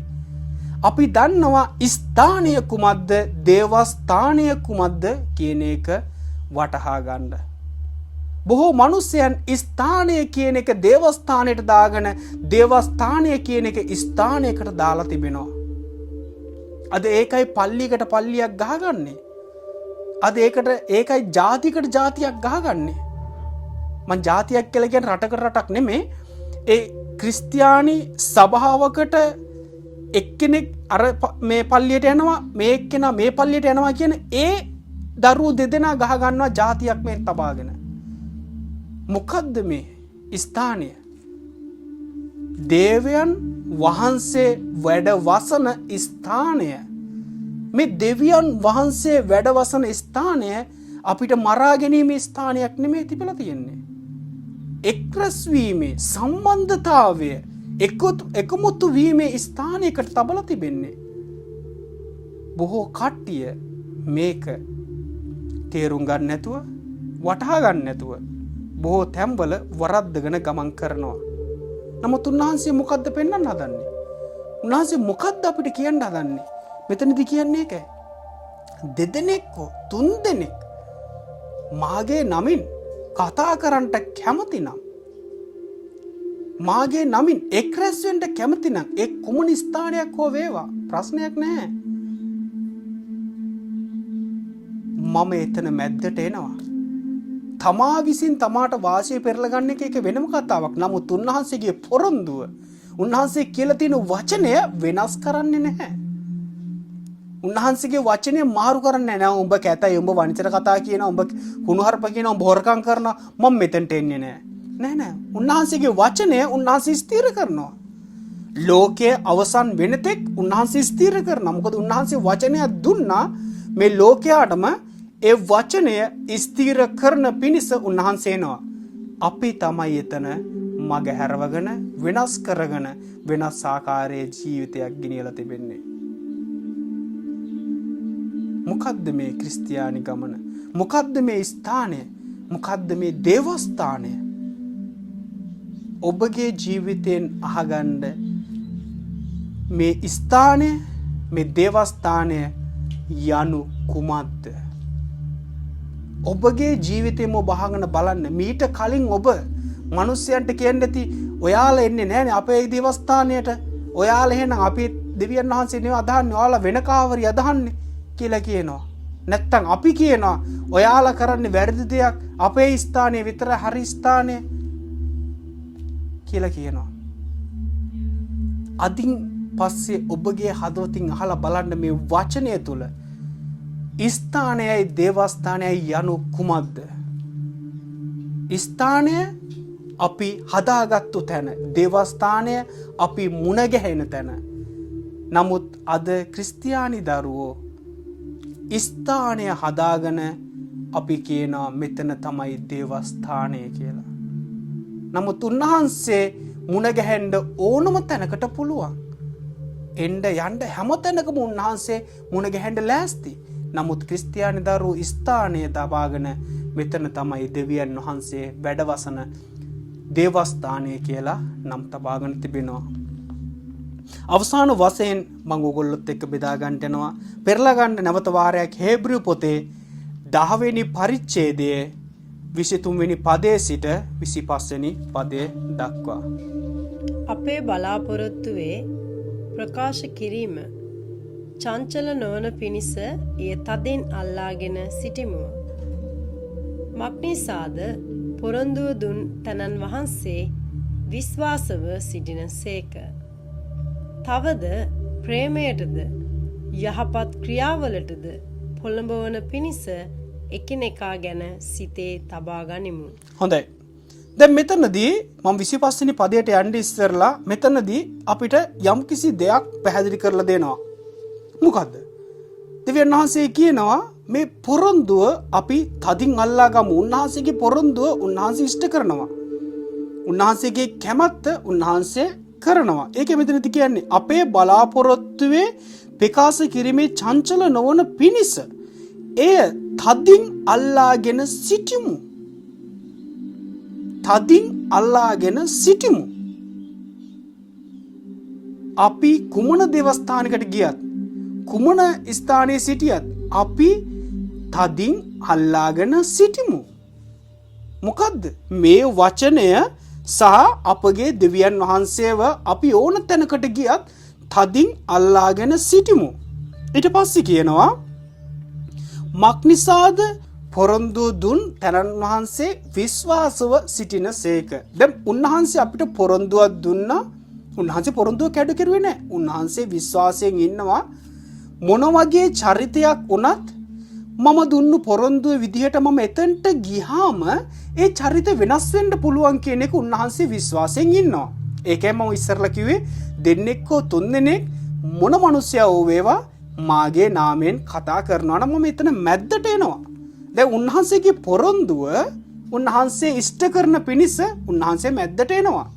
S1: අපි දන්නවා ස්ථානය කුමක්ද, දේවස්ථානය කුමක්ද කියන එක වටහා ගන්න. බොහෝ මිනිසයන් ස්ථානය කියන එක දේවස්ථානයට දාගෙන දේවස්ථානය කියන එක ස්ථානයකට දාලා තිබෙනවා. අද ඒකයි පල්ලියකට පල්ලියක් ගහගන්නේ. අද ඒකයි ජාතියකට ජාතියක් ගහගන්නේ. මං ජාතියක් කියලා කියන්නේ රටකට රටක් නෙමෙයි. ඒ ක්‍රිස්තියානි සභාවකට එක්කෙනෙක් අර මේ පල්ලියට යනවා, මේ එක්කෙනා මේ පල්ලියට යනවා කියන ඒ දරුවෝ දෙදෙනා ගහ ගන්නවා ජාතියක් මේ තබාගෙන. මොකද්ද මේ ස්ථානය? දේවයන් වහන්සේ වැඩ වසන ස්ථානය. මේ දෙවියන් වහන්සේ වැඩවසන ස්ථානය අපිට මරා ගැනීමේ ස්ථානයක් නෙමෙයි තිබිලා තියෙන්නේ. එක්රස් වීමේ සම්බන්ධතාවය එකමුතු වීමේ ස්ථානයකට තබලා තිබෙන්නේ. බොහෝ කට්ටිය මේක තේරුම් ගන්න නැතුව, වටහා ගන්න නැතුව බොහෝ තැන්වල වරද්දගෙන ගමන් කරනවා. නමුත් උන්වහන්සේ මොකද්ද පෙන්වන්න හදන්නේ? උන්වහන්සේ මොකද්ද අපිට කියන්න හදන්නේ? මෙතනදී කියන්නේ ඒකයි. දෙදෙනෙක් තුන් දෙනෙක් මාගේ නමින් කතා කරන්නට කැමති නම්, මාගේ නමින් එක්රැස් වෙන්න කැමති නම්, ඒ කුමන ස්ථානයක් හෝ වේවා ප්‍රශ්නයක් නැහැ. මම එතන මැද්දට එනවා. තමා විසින් තමාට වාසිය පෙරලගන්න එක වෙනම කතාවක්. නමුත් උන්වහන්සේගේ පොරොන්දුව, උන්වහන්සේ කියලා තියෙන වචනය වෙනස් කරන්නේ නැහැ. උන්වහන්සේගේ වචනය මාරු කරන්නේ නැහැ. උඹ කැතයි, උඹ වංචන කතා කියනවා, උඹ කුණුහරුප කියනවා, උඹ හොරකම් කරනවා, මම මෙතනට එන්නේ නැහැ. නෑ. උන්වහන්සේගේ වචනය උන්වහන්සේ ස්ථිර කරනවා. ලෝකයේ අවසන් වෙනතෙක් උන්වහන්සේ ස්ථිර කරනවා. මොකද උන්වහන්සේ වචනය දුන්නා මේ ලෝකයාටම ඒ වචනය ස්ථිර කරන පිණිස උන්වහන්සේ එනවා. අපි තමයි එතන මග හැරවගෙන වෙනස් කරගෙන වෙනස් ආකාරයේ ජීවිතයක් ගෙනියලා තිබෙන්නේ. මොකද්ද මේ ක්‍රිස්තියානි ගමන? මොකද්ද මේ ස්ථානය? මොකද්ද මේ දේවස්ථානය? ඔබගේ ජීවිතයෙන් අහගන්න මේ ස්ථානය, මේ දේවස්ථානය යනු කුමක්ද? ඔබගේ ජීවිතේම ඔබ අහගෙන බලන්න. මීට කලින් ඔබ මිනිස්යන්ට කියන්න ඇති ඔයාලා එන්නේ නැහනේ අපේ දේවස්ථානයට. ඔයාලා එහෙනම් අපි දෙවියන් වහන්සේ නෙවෙයි අදහන්නේ, ඔයාලා වෙන කාවරිය අදහන්නේ කියලා කියනවා. නැත්තම් අපි කියනවා ඔයාලා කරන්නේ වැරදි දෙයක්, අපේ ස්ථානයේ විතර හරි ස්ථානය කියලා කියනවා. අදින් පස්සේ ඔබගේ හදවතින් අහලා බලන්න මේ වචනය තුල ස්ථානයයි දේවස්ථානයයි යනු කුමක්ද? ස්ථානය අපි හදාගත්තු තැන, දේවස්ථානය අපි මුණ ගැහෙන තැන. නමුත් අද ක්‍රිස්තියානි දරුවෝ ස්ථානය හදාගෙන අපි කියනවා මෙතන තමයි දේවස්ථානය කියලා. නමුත් උන්වහන්සේ මුණ ගැහෙන්න ඕනම තැනකට පුළුවන්. එන්න යන්න හැම තැනකම උන්වහන්සේ මුණ ගැහෙන්න ලෑස්ති. නමුත් ක්‍රිස්තියානි දරුවෝ ස්ථානය දබාගෙන මෙතන තමයි දෙවියන් වහන්සේ වැඩවසන දේවස්ථානය කියලා නම් තබාගෙන තිබෙනවා. අවසාන වශයෙන් මම ඔයගොල්ලොත් එක්ක බෙදා ගන්න යනවා. පෙරලා ගන්න නැවත වාරයක් හේබ්‍රිය පොතේ 10 වෙනි පරිච්ඡේදයේ 23 වෙනි පදයේ සිට 25 වෙනි පදයේ දක්වා.
S2: අපේ බලාපොරොත්තුවේ ප්‍රකාශ කිරීම චංචල නොවන පිණිස එය තදින් අල්ලාගෙන සිටිමු. මක්නිසාද පොරොන්දුව දුන් තනන් වහන්සේ විශ්වාසව සිටින සේක. තවද ප්‍රේමයටද යහපත් ක්‍රියාවලටද පොළඹවන පිණිස එකිනෙකා ගැන සිතේ තබා ගනිමු.
S1: හොඳයි. දැන් මෙතනදී මම 25 වෙනි පදයට යන්න ඉස්සරලා මෙතනදී අපිට යම්කිසි දෙයක් පැහැදිලි කරලා දෙනවා. මොකද්ද? දෙවියන් වහන්සේ කියනවා මේ පොරොන්දුව අපි තදින් අල්ලා ගමු. උන්වහන්සේගේ පොරොන්දුව උන්වහන්සේ ඉෂ්ට කරනවා. උන්වහන්සේගේ කැමැත්ත උන්වහන්සේ කරනවා. ඒකෙ මෙතනදි කියන්නේ අපේ බලාපොරොත්තුවේ ප්‍රකාශ කිරීමේ චංචල නොවන පිණිස එය තදින් අල්ලාගෙන සිටිමු. තදින් අල්ලාගෙන සිටිමු. අපි කුමන දේවස්ථානයකට ගියත් කුමන ස්ථානයේ සිටියත් අපි තදින් අල්ලාගෙන සිටිමු. මොකද්ද? මේ වචනය සහ අපගේ දෙවියන් වහන්සේව අපි ඕන තැනකට ගියත් තදින් අල්ලාගෙන සිටිමු. ඊට පස්සේ කියනවා මක්නිසාද පොරොන්දු දුන් තැනන් වහන්සේ විශ්වාසව සිටින සේක. දැන් උන්වහන්සේ අපිට පොරොන්දුවක් දුන්නා. උන්වහන්සේ පොරොන්දුව කැඩ කෙරුවේ නැහැ. උන්වහන්සේ විශ්වාසයෙන් ඉන්නවා. මොන වගේ චරිතයක් වුණත් මම දුන්නු පොරොන්දුව විදිහට මම එතනට ගියාම ඒ චරිත වෙනස් වෙන්න පුළුවන් කියන එක උන්වහන්සේ විශ්වාසයෙන් ඉන්නවා. ඒකයි මම ඉස්සරලා කිව්වේ දෙන්නෙක් හෝ තුන්දෙනෙක් මොන මිනිස්සයා වූ වේවා මාගේ නාමයෙන් කතා කරනවා නම් මම එතන මැද්දට එනවා. දැන් උන්වහන්සේගේ පොරොන්දුව උන්වහන්සේ ඉෂ්ට කරන පිණිස උන්වහන්සේ මැද්දට එනවා.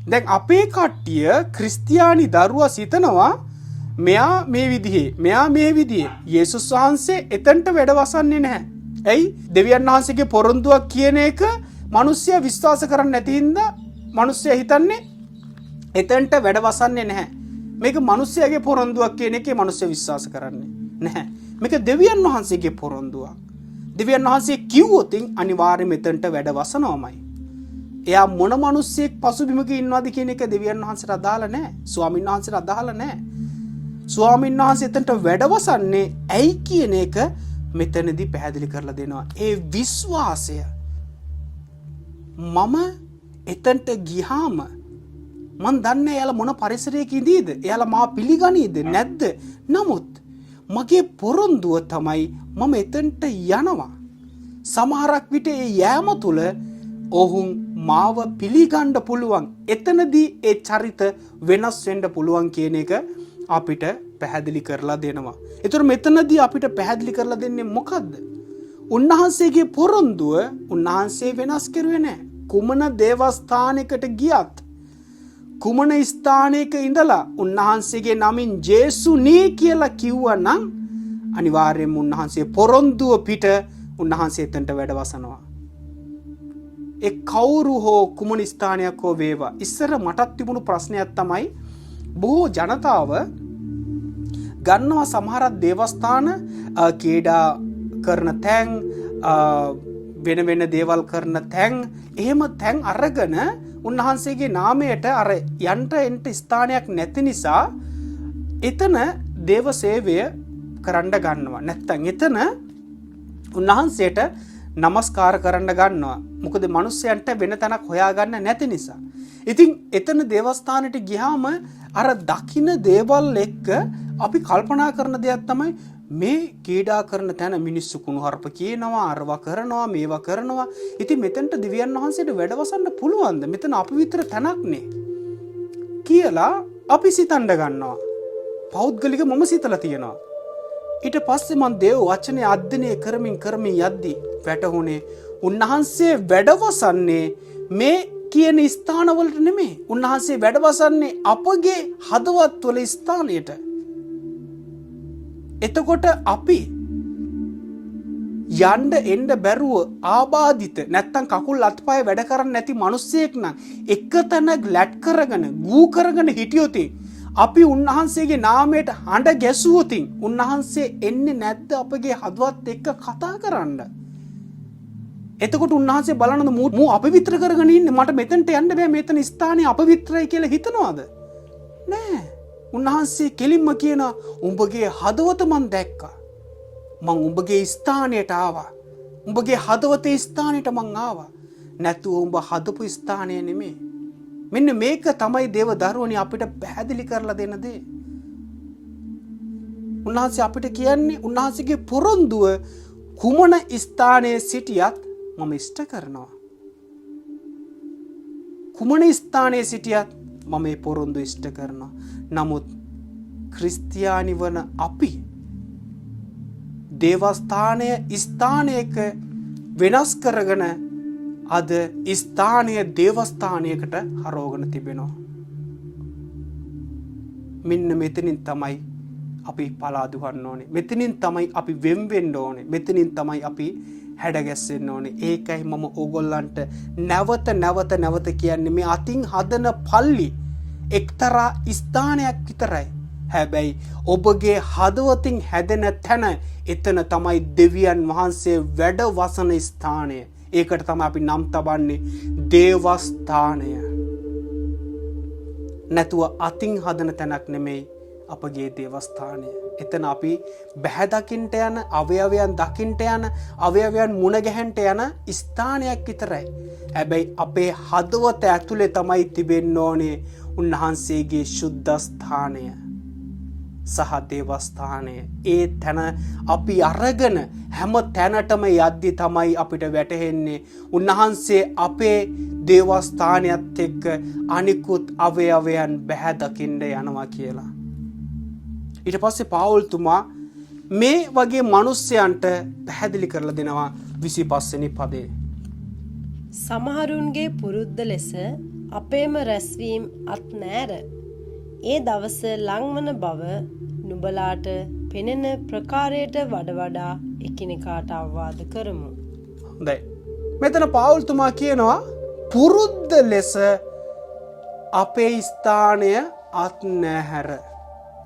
S1: දැන් අපේ කට්ටිය ක්‍රිස්තියානි දරුවා සිතනවා මෙයා මේ විදිහේ යේසුස් වහන්සේ එතනට වැඩ වසන්නේ නැහැ. ඇයි? දෙවියන් වහන්සේගේ පොරොන්දුවක් කියන එක මිනිස්සයා විශ්වාස කරන්නේ නැති හින්දා මිනිස්සයා හිතන්නේ එතනට වැඩ වසන්නේ නැහැ. මේක මිනිස්සයාගේ පොරොන්දුවක් කියන එකේ මිනිස්සයා විශ්වාස කරන්නේ නැහැ. මේක දෙවියන් වහන්සේගේ පොරොන්දුවක්. දෙවියන් වහන්සේ කිව්වොත් අනිවාර්යයෙන්ම එතනට වැඩ වසනවමයි. එයා මොන මිනිස්සෙක් පසුබිමක ඉන්නවද කියන එක දෙවියන් වහන්සේට අදාළ නැහැ. ස්වාමීන් වහන්සේට අදාළ නැහැ. ස්වාමීන් වහන්සේ එතනට වැඩවසන්නේ ඇයි කියන එක මෙතනදී පැහැදිලි කරලා දෙනවා. ඒ විශ්වාසය මම එතනට ගියාම මන් දන්නේ එයාලා මොන පරිසරයක ඉඳීද? එයාලා මාව පිළිගනීද නැද්ද? නමුත් මගේ පොරොන්දුව තමයි මම එතනට යනවා. සමහරක් විට ඒ යෑම තුල ඔහුන් මාව පිළිගන්න පුළුවන්. එතනදී ඒ චරිත වෙනස් වෙන්න පුළුවන් කියන එක අපිට පැහැදිලි කරලා දෙනවා. ඒතර මෙතනදී අපිට පැහැදිලි කරලා දෙන්නේ මොකද්ද? උන්වහන්සේගේ පොරොන්දුව උන්වහන්සේ වෙනස් කරුවේ නැහැ. කුමන දේවස්ථානයකට ගියත් කුමන ස්ථානයක ඉඳලා උන්වහන්සේගේ නමින් ජේසුනී කියලා කිව්වනම් අනිවාර්යයෙන්ම උන්වහන්සේ පොරොන්දුව පිට උන්වහන්සේ එතනට වැඩ වසනවා. ඒ කවුරු හෝ කුමන ස්ථානයක් හෝ වේවා. ඉස්සර මටත් තිබුණු ප්‍රශ්නයක් තමයි බොහෝ ජනතාව ගන්නවා සමහර දේවස්ථාන කීඩා කරන තැන් වෙන වෙන දේවල් කරන තැන් එහෙම තැන් අරගෙන උන්වහන්සේගේ නාමයට අර යන්ට එන්ට ස්ථානයක් නැති නිසා එතන දේව සේවය කරන්න ගන්නවා. නැත්තම් එතන උන්වහන්සේට නමස්කාර කරන්න ගන්නවා. මොකද මිනිස්සයන්ට වෙන තැනක් හොයාගන්න නැති නිසා. ඉතින් එතන දේවස්ථානෙට ගියාම අර දකින්න දේවල් එක්ක අපි කල්පනා කරන දෙයක් තමයි මේ කීඩා කරන තැන මිනිස්සු කුණුහරුප කියනවා, අරවා කරනවා, මේවා කරනවා. ඉතින් මෙතනට දිව්‍යන් වහන්සේට වැඩවසන්න පුළුවන්ද? මෙතන අපවිත්‍ර තැනක්නේ කියලා අපි සිතන්න ගන්නවා. පෞද්ගලික මම සිතලා තියෙනවා. ඊට පස්සේ මම දේව වචනේ අධ්‍යයනය කරමින් යද්දී වැටහුනේ උන්වහන්සේ වැඩවසන්නේ මේ කියන ස්ථානවලට නෙමෙයි. උන්වහන්සේ වැඩවසන්නේ අපගේ හදවත්වල ස්ථානයට. එතකොට අපි යන්න එන්න බැරුව ආබාධිත නැත්තම් කකුල් අත්පය වැඩ කරන්නේ නැති මිනිස්සෙක් නම් එකතැන ග්ලැඩ් කරගෙන ගූ කරගෙන හිටියොත් අපි උන්වහන්සේගේ නාමයට හඬ ගැසුවොත් උන්වහන්සේ එන්නේ නැද්ද අපගේ හදවත් එක්ක කතා කරන්න? එතකොට උන්වහන්සේ බලනද මූ අපවිත්‍ර කරගෙන ඉන්නේ මට මෙතනට යන්න බෑ මෙතන ස්ථානේ අපවිත්‍රයි කියලා හිතනවාද? නෑ. උන්වහන්සේ කෙලින්ම කියන උඹගේ හදවත මන් දැක්කා. මං උඹගේ ස්ථානයට ආවා. උඹගේ හදවතේ ස්ථානයට මං ආවා. නැතුව උඹ හදපු ස්ථානය නෙමෙයි. මෙන්න මේක තමයි දේව දරුවනි අපිට පැහැදිලි කරලා දෙන දේ. උන්වහන්සේ අපිට කියන්නේ උන්වහන්සේගේ පොරොන්දුව කුමන ස්ථානයේ සිටියත් මම ඉෂ්ට කරනවා. කුමන ස්ථානයේ සිටියත් මම මේ පොරොන්දු ඉෂ්ට කරනවා. නමුත් ක්‍රිස්තියානි වන අපි දේවස්ථානය ස්ථානයක වෙනස් කරගෙන අද ස්ථානය දේවස්ථානයකට හරවගෙන තිබෙනවා. මෙන්න මෙතනින් තමයි අපි පලාදුහන්න ඕනේ. මෙතනින් තමයි අපි වෙන් වෙන්න ඕනේ. මෙතනින් තමයි අපි හැඩගැස්සෙන්න ඕනේ. ඒකයි මම ඕගොල්ලන්ට නැවත කියන්නේ මේ අතින් හදන පල්ලි එක්තරා ස්ථානයක් විතරයි. හැබැයි ඔබගේ හදවතින් හැදෙන තැන එතන තමයි දෙවියන් වහන්සේ වැඩ වසන ස්ථානය. ඒකට තමයි අපි නම් තබන්නේ දේවස්ථානය. නැතුව අතින් හදන තැනක් නෙමෙයි අපගේ දේවස්ථානය. එතන අපි බැහැ දකින්ට යන, අවයවයන් දකින්ට යන, අවයවයන් මුණ ගැහෙන්ට යන ස්ථානයක් විතරයි. හැබැයි අපේ හදවත ඇතුලේ තමයි තිබෙන්න ඕනේ උන්වහන්සේගේ ශුද්ධස්ථානය සහ දේවස්ථානය. ඒ තැන අපි අරගෙන හැම තැනටම යද්දි තමයි අපිට වැටහෙන්නේ උන්වහන්සේ අපේ දේවස්ථානයත් එක්ක අනිකුත් අවයවයන් බැහැ දකින්න යනවා කියලා. ඊට පස්සේ පාවුල්තුමා මේ වගේ මිනිස්යන්ට පැහැදිලි කරලා දෙනවා 25 වෙනි පදේ.
S2: සමහරුන්ගේ පුරුද්ද ලෙස අපේම රැස්වීම අත් නෑර. ඒ දවස ලංවන බව නුඹලාට පෙනෙන ප්‍රකාරයට වඩා එකිනෙකාට අවවාද කරමු.
S1: හොඳයි. මෙතන පාවුල්තුමා කියනවා පුරුද්ද ලෙස අපේ ස්ථානය අත් නැහැර.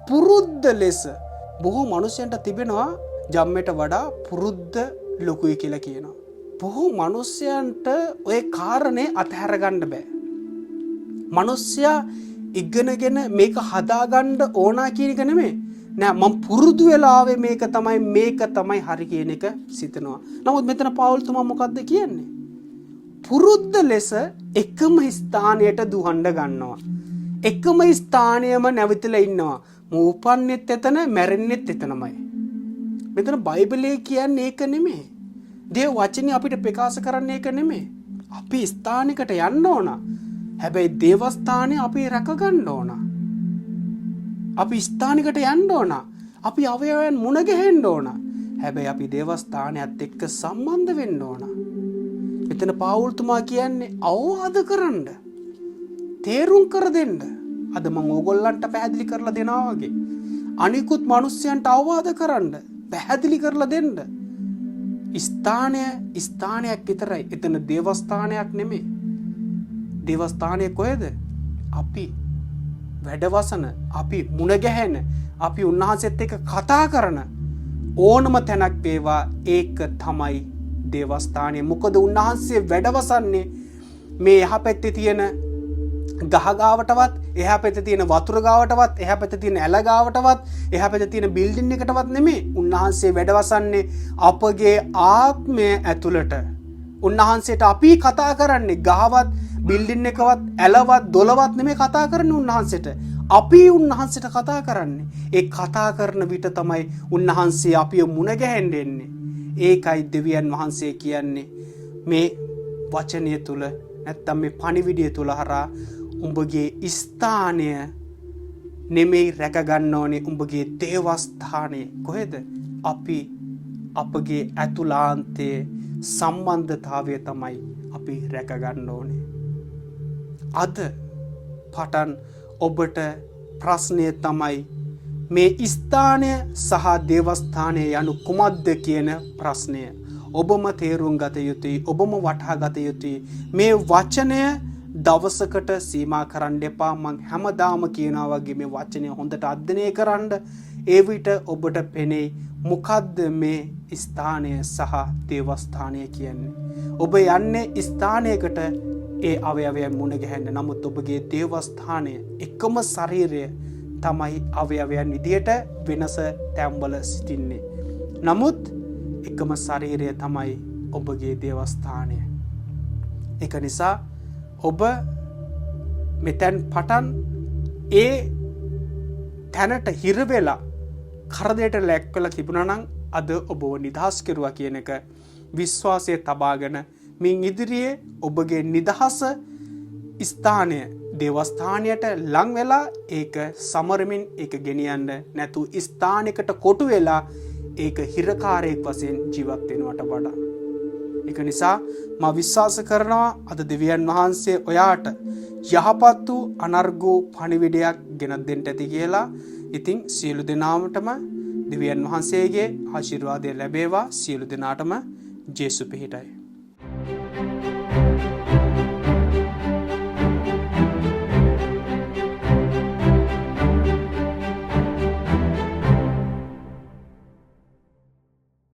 S1: පුරුද්ද ලෙස බොහෝ මිනිසයන්ට තිබෙනවා ජම්මෙට වඩා පුරුද්ද ලොකුයි කියලා කියනවා. බොහෝ මිනිසයන්ට ওই කාරණේ අතහැර ගන්න බෑ. මිනිස්සයා ඉගෙනගෙන මේක හදාගන්න ඕනා කියන එක නෙමෙයි. නෑ මම පුරුදු වෙලා ආවේ මේක තමයි හරි කියන එක සිතනවා. නමුත් මෙතන පාවුල්තුමා මොකද්ද කියන්නේ? පුරුද්ද ලෙස එකම ස්ථානයට දුහන්න ගන්නවා. එකම ස්ථානයම නැවතිලා ඉන්නවා. උපන්නෙත් එතන, මැරෙන්නෙත් එතනමයි. මෙතන බයිබලයේ කියන්නේ ඒක නෙමෙයි. දේව වචනේ අපිට ප්‍රකාශ කරන්නේ ඒක නෙමෙයි. අපි ස්ථානයකට යන්න ඕන. හැබැයි දේවස්ථානේ අපි රැක ගන්න ඕන. අපි ස්ථානයකට යන්න ඕන. අපි අවයවයන් මුණ ගැහෙන්න ඕන. හැබැයි අපි දේවස්ථානයත් එක්ක සම්බන්ධ වෙන්න ඕන. මෙතන පාවුල්තුමා කියන්නේ අවවාද කරන්න. තේරුම් කර දෙන්න. අද මම ඕගොල්ලන්ට පැහැදිලි කරලා දෙනවා වගේ. අනිකුත් මිනිස්යන්ට අවවාද කරන්න, පැහැදිලි කරලා දෙන්න. ස්ථානයක් විතරයි. එතන දේවස්ථානයක් නෙමෙයි. දේවස්ථානය කොහෙද? අපි වැඩවසන, අපි මුණ ගැහෙන, අපි උන්වහන්සේත් එක්ක කතා කරන ඕනම තැනක් වේවා ඒක තමයි දේවස්ථානය. මොකද උන්වහන්සේ වැඩවසන්නේ මේ යහපැත්තේ තියෙන ගහ ගාවටවත්, එහා පැත්තේ තියෙන වතුර ගාවටවත්, එහා පැත්තේ තියෙන ඇල ගාවටවත්, එහා පැත්තේ තියෙන බිල්ඩින් එකටවත් නෙමෙයි. උන්වහන්සේ වැඩවසන්නේ අපගේ ආත්මය ඇතුළට. උන්වහන්සේට අපි කතා කරන්නේ ගහවත්, බිල්ඩින් එකවත්, ඇලවත්, දොලවත් නෙමෙයි කතා කරන්නේ උන්වහන්සේට. අපි උන්වහන්සේට කතා කරන්නේ. ඒ කතා කරන විට තමයි උන්වහන්සේ අපිව මුණ ගැහෙන්න එන්නේ. ඒකයි දෙවියන් වහන්සේ කියන්නේ මේ වචනය තුල නැත්තම් මේ පණිවිඩය තුල හරහා උඹගේ ස්ථානය නෙමෙයි රැක ගන්න ඕනේ, උඹගේ දේවස්ථානය. කොහෙද? අපි අපගේ ඇතුළාන්තයේ සම්බන්ධතාවය තමයි අපි රැක ගන්න ඕනේ. අද පටන් ඔබට ප්‍රශ්නය තමයි මේ ස්ථානය සහ දේවස්ථානය යනු කුමක්ද කියන ප්‍රශ්නය. ඔබම තේරුම් ගත යුතුයි, ඔබම වටහා ගත යුතුයි. මේ වචනය දවසකට සීමා කරන්න එපා. මං හැමදාම කියනවා වගේ මේ වචනය හොඳට අධ්‍යයනය කරන්න. ඒ විට ඔබට පෙනේ මොකද්ද මේ ස්ථානය සහ දේවස්ථානය කියන්නේ. ඔබ යන්නේ ස්ථානයකට ඒ අවයවයන් මුණ ගැහෙන්න. නමුත් ඔබගේ දේවස්ථානය එකම ශරීරය තමයි අවයවයන් විදියට වෙනස තැන්වල සිටින්නේ. නමුත් එකම ශරීරය තමයි ඔබගේ දේවස්ථානය. ඒක නිසා ඔබ මෙතෙන් පටන් ඒ තැනට හිර වෙලා කරදරයට ලැක් වෙලා තිබුණා නම් අද ඔබව නිදහස් කෙරුවා කියන එක විශ්වාසය තබාගෙන මින් ඉදිරියේ ඔබගේ නිදහස ස්ථානය දේවස්ථානයට ලං වෙලා ඒක සමරමින් ඒක ගෙනියන්න. නැතු ස්ථානයකට කොටු වෙලා ඒක හිරකාරයෙක් වශයෙන් ජීවත් වෙනවට වඩා. ඒක නිසා මා විශ්වාස කරනවා අද දෙවියන් වහන්සේ ඔයාට යහපත් වූ අනර්ගෝ පණිවිඩයක් ගෙනත් දෙන්න ඇති කියලා. ඉතින් සියලු දෙනාටම දෙවියන් වහන්සේගේ ආශිර්වාදය ලැබේවා. සියලු දෙනාටම ජේසු පිහිටයි.